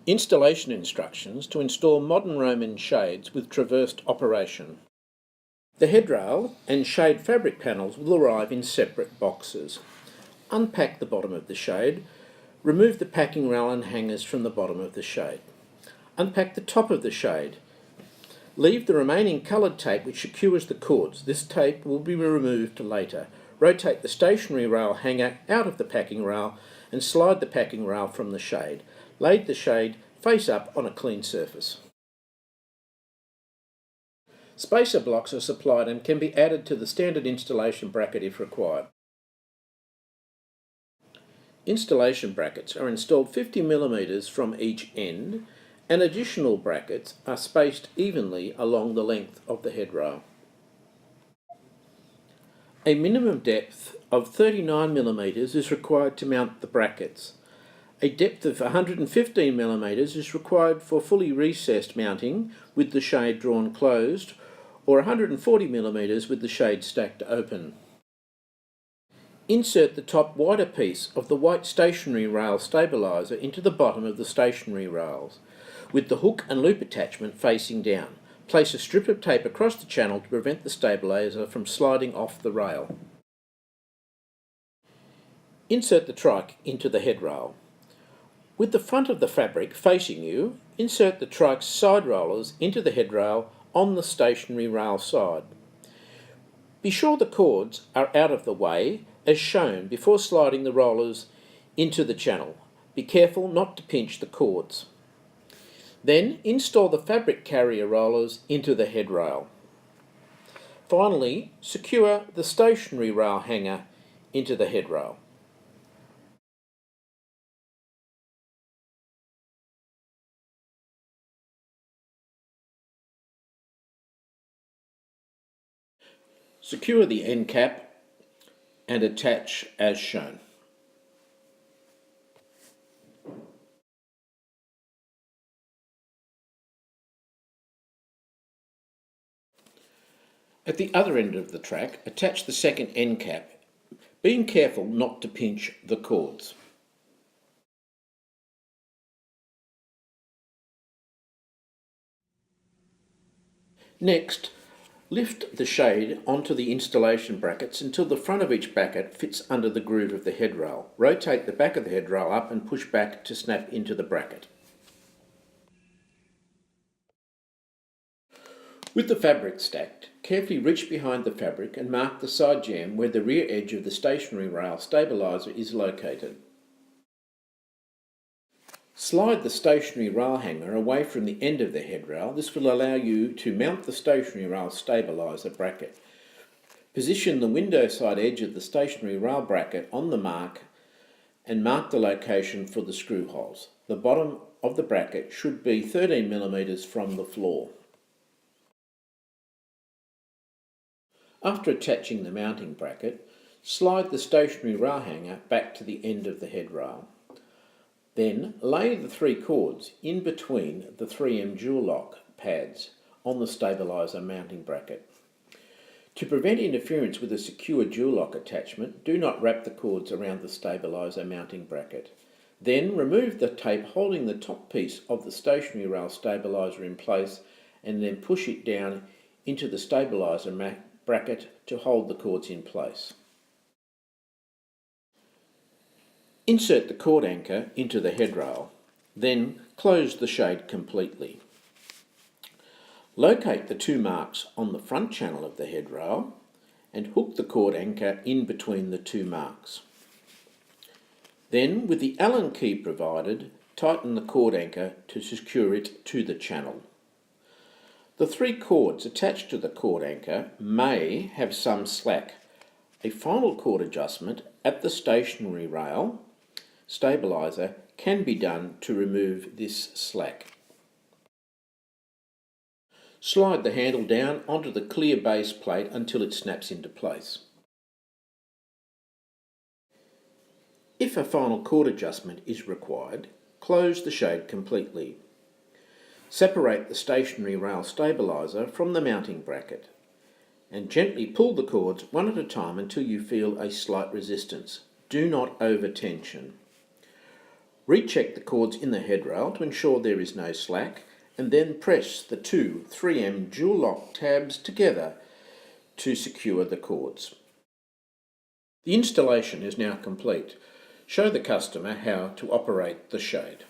Installation instructions to install modern Roman shades with traversed operation. The headrail and shade fabric panels will arrive in separate boxes. Unpack the bottom of the shade. Remove the packing rail and hangers from the bottom of the shade. Unpack the top of the shade. Leave the remaining coloured tape which secures the cords. This tape will be removed later. Rotate the stationary rail hanger out of the packing rail and slide the packing rail from the shade. Lay the shade face up on a clean surface. Spacer blocks are supplied and can be added to the standard installation bracket if required. Installation brackets are installed 50mm from each end, and additional brackets are spaced evenly along the length of the headrail. A minimum depth of 39mm is required to mount the brackets. A depth of 115mm is required for fully recessed mounting with the shade drawn closed, or 140mm with the shade stacked open. Insert the top wider piece of the white stationary rail stabiliser into the bottom of the stationary rails, with the hook and loop attachment facing down. Place a strip of tape across the channel to prevent the stabiliser from sliding off the rail. Insert the trike into the headrail. With the front of the fabric facing you, insert the trike's side rollers into the headrail on the stationary rail side. Be sure the cords are out of the way as shown before sliding the rollers into the channel. Be careful not to pinch the cords. Then install the fabric carrier rollers into the headrail. Finally, secure the stationary rail hanger into the headrail. Secure the end cap and attach as shown. At the other end of the track, attach the second end cap, being careful not to pinch the cords. Next, lift the shade onto the installation brackets until the front of each bracket fits under the groove of the headrail. Rotate the back of the headrail up and push back to snap into the bracket. With the fabric stacked, carefully reach behind the fabric and mark the side jamb where the rear edge of the stationary rail stabiliser is located. Slide the stationary rail hanger away from the end of the headrail. This will allow you to mount the stationary rail stabiliser bracket. Position the window side edge of the stationary rail bracket on the mark and mark the location for the screw holes. The bottom of the bracket should be 13mm from the floor. After attaching the mounting bracket, slide the stationary rail hanger back to the end of the headrail. Then lay the three cords in between the 3M dual lock pads on the stabiliser mounting bracket. To prevent interference with a secure dual lock attachment, do not wrap the cords around the stabiliser mounting bracket. Then remove the tape holding the top piece of the stationary rail stabiliser in place and then push it down into the stabiliser bracket to hold the cords in place. Insert the cord anchor into the headrail, then close the shade completely. Locate the two marks on the front channel of the headrail and hook the cord anchor in between the two marks. Then, with the Allen key provided, tighten the cord anchor to secure it to the channel. The three cords attached to the cord anchor may have some slack. A final cord adjustment at the stationary rail stabiliser can be done to remove this slack. Slide the handle down onto the clear base plate until it snaps into place. If a final cord adjustment is required, close the shade completely. Separate the stationary rail stabiliser from the mounting bracket and gently pull the cords one at a time until you feel a slight resistance. Do not over-tension. Recheck the cords in the headrail to ensure there is no slack, and then press the two 3M dual lock tabs together to secure the cords. The installation is now complete. Show the customer how to operate the shade.